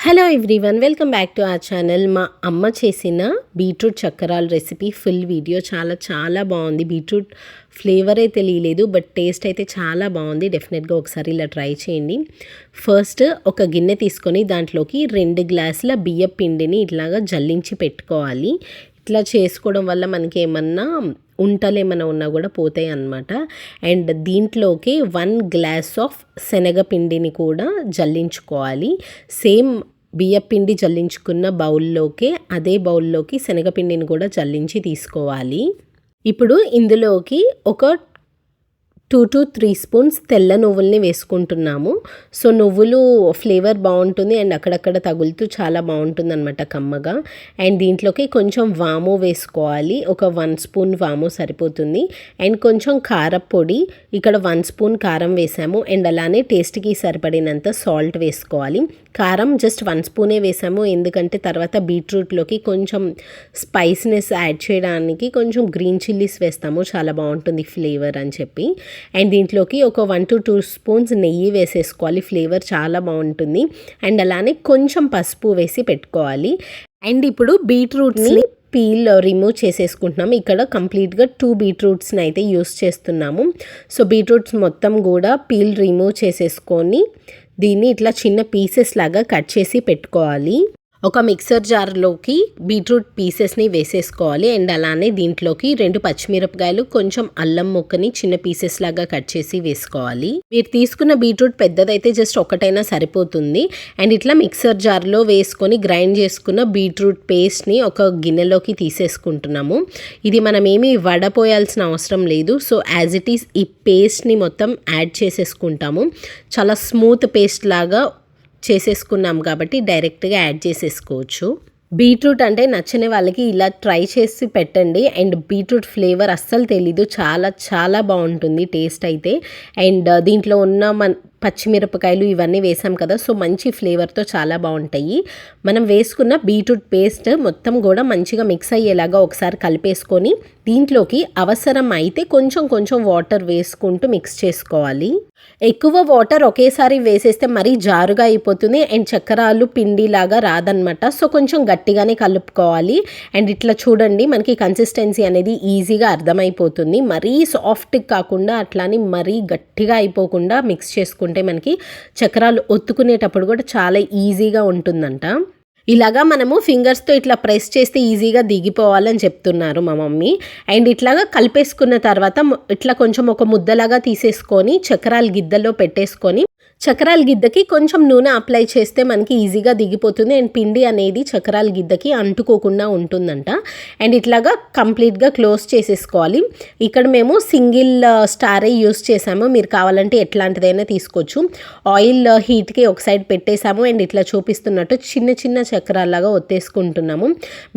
Hello everyone, welcome back to our channel. మా అమ్మ చేసిన బీట్రూట్ చక్కరాల రెసిపీ ఫుల్ వీడియో చాలా బాగుంది. బీట్రూట్ ఫ్లేవరే తెలియలేదు, బట్ టేస్ట్ అయితే చాలా బాగుంది. డెఫినెట్గా ఒకసారి ఇలా ట్రై చేయండి. ఫస్ట్ ఒక గిన్నె తీసుకొని దాంట్లోకి 2 గ్లాసుల బియ్యం పిండిని ఇట్లాగా జల్లించి పెట్టుకోవాలి. ఇట్లా చేసుకోవడం వల్ల మనకి ఏమన్నా ఉంటలు ఏమైనా ఉన్నా కూడా పోతాయి అన్నమాట. అండ్ దీంట్లోకి 1 గ్లాస్ ఆఫ్ శనగపిండిని కూడా జల్లించుకోవాలి. సేమ్ బియ్యపిండి జల్లించుకున్న బౌల్లోకే అదే బౌల్లోకి శనగపిండిని కూడా జల్లించి తీసుకోవాలి. ఇప్పుడు ఇందులోకి ఒక 2 to 3 స్పూన్స్ తెల్ల నువ్వుల్ని వేసుకుంటున్నాము. సో నువ్వులు ఫ్లేవర్ బాగుంటుంది అండ్ అక్కడక్కడ తగులుతూ చాలా బాగుంటుంది అనమాట కమ్మగా. అండ్ దీంట్లోకి కొంచెం వాము వేసుకోవాలి. ఒక 1 స్పూన్ వాము సరిపోతుంది. అండ్ కొంచెం కారపొడి, ఇక్కడ 1 స్పూన్ కారం వేసాము. అండ్ అలానే టేస్ట్కి సరిపడినంత సాల్ట్ వేసుకోవాలి. కారం జస్ట్ 1 స్పూనే వేసాము, ఎందుకంటే తర్వాత బీట్రూట్లోకి కొంచెం స్పైస్నెస్ యాడ్ చేయడానికి కొంచెం గ్రీన్ చిల్లీస్ వేస్తాము, చాలా బాగుంటుంది ఫ్లేవర్ అని చెప్పి. అండ్ దీంట్లోకి ఒక 1 to 2 స్పూన్స్ నెయ్యి వేసేసుకోవాలి, ఫ్లేవర్ చాలా బాగుంటుంది. అండ్ అలానే కొంచెం పసుపు వేసి పెట్టుకోవాలి. అండ్ ఇప్పుడు బీట్రూట్ని పీల్ రిమూవ్ చేసేసుకుంటున్నాము. ఇక్కడ కంప్లీట్గా 2 బీట్రూట్స్ని అయితే యూస్ చేస్తున్నాము. సో బీట్రూట్స్ మొత్తం కూడా పీల్ రిమూవ్ చేసేసుకొని దీన్ని ఇట్లా చిన్న పీసెస్ లాగా కట్ చేసి పెట్టుకోవాలి. ఒక మిక్సర్ జార్లోకి బీట్రూట్ పీసెస్ని వేసేసుకోవాలి. అండ్ అలానే దీంట్లోకి 2 పచ్చిమిరపకాయలు, కొంచెం అల్లం ముక్కని చిన్న పీసెస్ లాగా కట్ చేసి వేసుకోవాలి. మీరు తీసుకున్న బీట్రూట్ పెద్దదైతే జస్ట్ ఒకటైనా సరిపోతుంది. అండ్ ఇట్లా మిక్సర్ జార్లో వేసుకొని గ్రైండ్ చేసుకున్న బీట్రూట్ పేస్ట్ని ఒక గిన్నెలోకి తీసేసుకుంటున్నాము. ఇది మనం ఏమీ వడపోయాల్సిన అవసరం లేదు. సో యాజ్ ఇట్ ఈస్ ఈ పేస్ట్ని మొత్తం యాడ్ చేసేసుకుంటాము. చాలా స్మూత్ పేస్ట్ లాగా చేసేసుకున్నాం కాబట్టి డైరెక్ట్గా యాడ్ చేసేసుకోవచ్చు. బీట్రూట్ అంటే నచ్చని వాళ్ళకి ఇలా ట్రై చేసి పెట్టండి. అండ్ బీట్రూట్ ఫ్లేవర్ అస్సలు తెలీదు, చాలా బాగుంటుంది టేస్ట్ అయితే. అండ్ దీంట్లో ఉన్న పచ్చిమిరపకాయలు ఇవన్నీ వేసాం కదా, సో మంచి ఫ్లేవర్తో చాలా బాగుంటాయి. మనం వేసుకున్న బీట్రూట్ పేస్ట్ మొత్తం కూడా మంచిగా మిక్స్ అయ్యేలాగా ఒకసారి కలిపేసుకొని దీంట్లోకి అవసరం అయితే కొంచెం వాటర్ వేసుకుంటూ మిక్స్ చేసుకోవాలి. ఎక్కువ వాటర్ ఒకేసారి వేసేస్తే మరీ జారుగా అయిపోతుంది అండ్ చక్కెరాలు పిండిలాగా రాదనమాట. సో కొంచెం గట్టిగానే కలుపుకోవాలి. అండ్ ఇట్లా చూడండి, మనకి కన్సిస్టెన్సీ అనేది ఈజీగా అర్థమైపోతుంది. మరీ సాఫ్ట్ కాకుండా అట్లానే మరీ గట్టిగా అయిపోకుండా మిక్స్ చేసుకుంటే మనకి చక్కెరాలు ఒత్తుకునేటప్పుడు కూడా చాలా ఈజీగా ఉంటుందంట. ఇలాగా మనము ఫింగర్స్తో ఇట్లా ప్రెస్ చేస్తే ఈజీగా దిగిపోవాలని చెప్తున్నారు మా మమ్మీ. అండ్ ఇట్లాగా కలిపేసుకున్న తర్వాత ఇట్లా కొంచెం ఒక ముద్దలాగా తీసేసుకొని చక్రాల గిద్దలో పెట్టేసుకొని చక్రాల గిద్దకి కొంచెం నూనె అప్లై చేస్తే మనకి ఈజీగా దిగిపోతుంది. అండ్ పిండి అనేది చక్రాల గిద్దకి అంటుకోకుండా ఉంటుందంట. అండ్ ఇట్లాగా కంప్లీట్గా క్లోజ్ చేసేసుకోవాలి. ఇక్కడ మేము సింగిల్ స్టారే యూస్ చేసాము, మీరు కావాలంటే ఎట్లాంటిదైనా తీసుకోవచ్చు. ఆయిల్ హీట్కి ఒక సైడ్ పెట్టేసాము అండ్ ఇట్లా చూపిస్తున్నట్టు చిన్న చక్రాల్లాగా ఒత్తేసుకుంటున్నాము.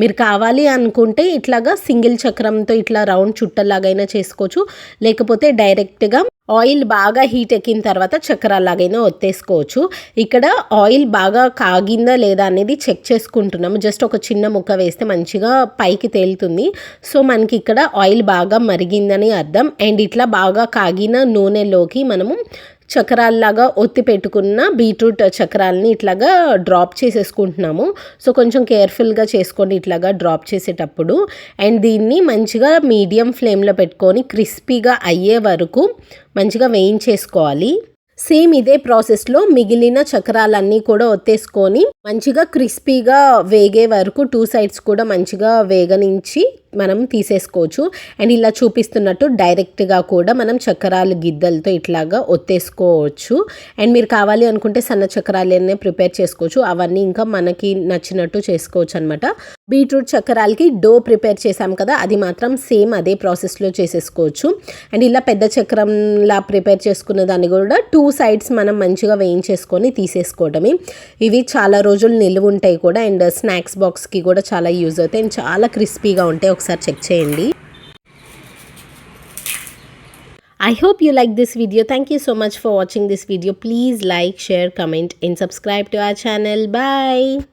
మీరు కావాలి అనుకుంటే ఇట్లాగా సింగిల్ చక్రంతో ఇట్లా రౌండ్ చుట్టలాగైనా చేసుకోవచ్చు, లేకపోతే డైరెక్ట్గా ఆయిల్ బాగా హీట్ ఎక్కిన తర్వాత చక్రాలాగైనా ఒత్తేసుకోవచ్చు. ఇక్కడ ఆయిల్ బాగా కాగిందా లేదా అనేది చెక్ చేసుకుంటున్నాము. జస్ట్ ఒక చిన్న ముక్క వేస్తే మంచిగా పైకి తేలుతుంది. సో మనకి ఇక్కడ ఆయిల్ బాగా మరిగిందని అర్థం. అండ్ ఇట్లా బాగా కాగిన నూనెలోకి మనము చక్రాల్లాగా ఒత్తి పెట్టుకున్న బీట్రూట్ చక్రాలని ఇట్లాగా డ్రాప్ చేసేసుకుంటున్నాము. సో కొంచెం కేర్ఫుల్గా చేసుకోండి ఇట్లాగా డ్రాప్ చేసేటప్పుడు. అండ్ దీన్ని మంచిగా మీడియం ఫ్లేమ్లో పెట్టుకొని క్రిస్పీగా అయ్యే వరకు మంచిగా వేయించేసుకోవాలి. సేమ్ ఇదే ప్రాసెస్లో మిగిలిన చక్రాలన్నీ కూడా ఒత్తేసుకొని మంచిగా క్రిస్పీగా వేగే వరకు 2 సైడ్స్ కూడా మంచిగా వేగనించి మనం తీసేసుకోవచ్చు. అండ్ ఇలా చూపిస్తున్నట్టు డైరెక్ట్గా కూడా మనం చక్రాలు గిద్దలతో ఇట్లాగా ఒత్తేసుకోవచ్చు. అండ్ మీరు కావాలి అనుకుంటే సన్న చక్రాలనే ప్రిపేర్ చేసుకోవచ్చు. అవన్నీ ఇంకా మనకి నచ్చినట్టు చేసుకోవచ్చు అనమాట. బీట్రూట్ చక్రాలకి డో ప్రిపేర్ చేసాం కదా, అది మాత్రం సేమ్ అదే ప్రాసెస్లో చేసేసుకోవచ్చు. అండ్ ఇలా పెద్ద చక్రంలా ప్రిపేర్ చేసుకున్న దాన్ని కూడా 2 సైడ్స్ మనం మంచిగా వేయించేసుకొని తీసేసుకోవడమే. ఇవి చాలా రోజులు నిలువ ఉంటాయి కూడా అండ్ స్నాక్స్ బాక్స్కి కూడా చాలా యూజ్ అవుతాయి అండ్ చాలా క్రిస్పీగా ఉంటాయి. ఒకసారి చెక్ చేయండి. I hope you like this video. Thank you so much for watching this video. Please like, share, comment and subscribe to our channel. Bye.